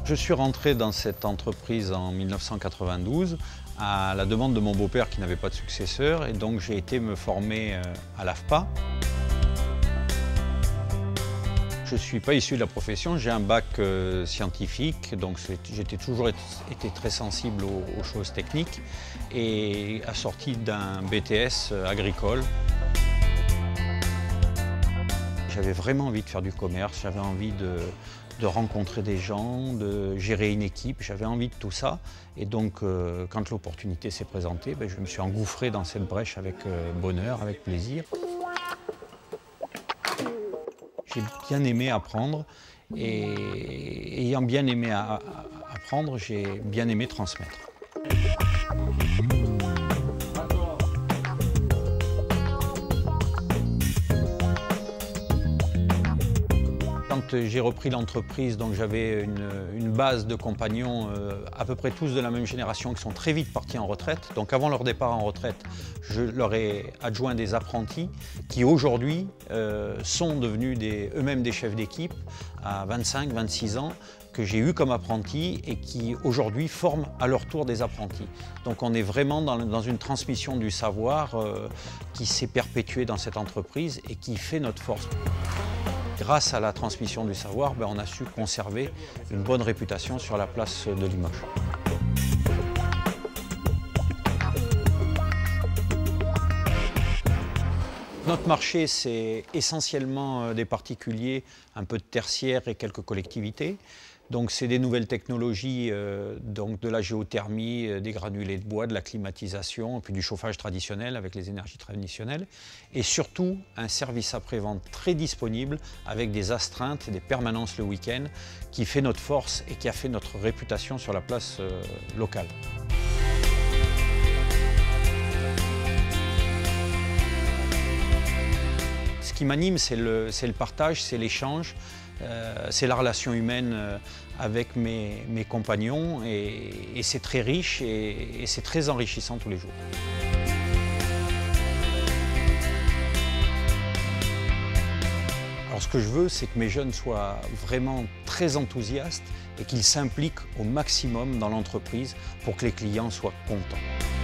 Je suis rentré dans cette entreprise en 1992 à la demande de mon beau-père qui n'avait pas de successeur et donc j'ai été me former à l'AFPA. Je ne suis pas issu de la profession, j'ai un bac scientifique, donc j'ai toujours été très sensible aux choses techniques et assorti d'un BTS agricole. J'avais vraiment envie de faire du commerce, j'avais envie de rencontrer des gens, de gérer une équipe, j'avais envie de tout ça. Et donc, quand l'opportunité s'est présentée, je me suis engouffré dans cette brèche avec bonheur, avec plaisir. J'ai bien aimé apprendre et ayant bien aimé apprendre, j'ai bien aimé transmettre. Quand j'ai repris l'entreprise, donc j'avais une base de compagnons à peu près tous de la même génération qui sont très vite partis en retraite. Donc avant leur départ en retraite, je leur ai adjoint des apprentis qui aujourd'hui sont devenus eux-mêmes des chefs d'équipe à 25, 26 ans que j'ai eu comme apprentis et qui aujourd'hui forment à leur tour des apprentis. Donc on est vraiment dans une transmission du savoir qui s'est perpétuée dans cette entreprise et qui fait notre force. Grâce à la transmission du savoir, on a su conserver une bonne réputation sur la place de Limoges. Notre marché, c'est essentiellement des particuliers, un peu de tertiaire et quelques collectivités. Donc c'est des nouvelles technologies, donc de la géothermie, des granulés de bois, de la climatisation, puis du chauffage traditionnel avec les énergies traditionnelles. Et surtout, un service après-vente très disponible avec des astreintes et des permanences le week-end qui fait notre force et qui a fait notre réputation sur la place locale. Ce qui m'anime, c'est le partage, c'est l'échange, c'est la relation humaine avec mes compagnons et c'est très riche et c'est très enrichissant tous les jours. Alors ce que je veux, c'est que mes jeunes soient vraiment très enthousiastes et qu'ils s'impliquent au maximum dans l'entreprise pour que les clients soient contents.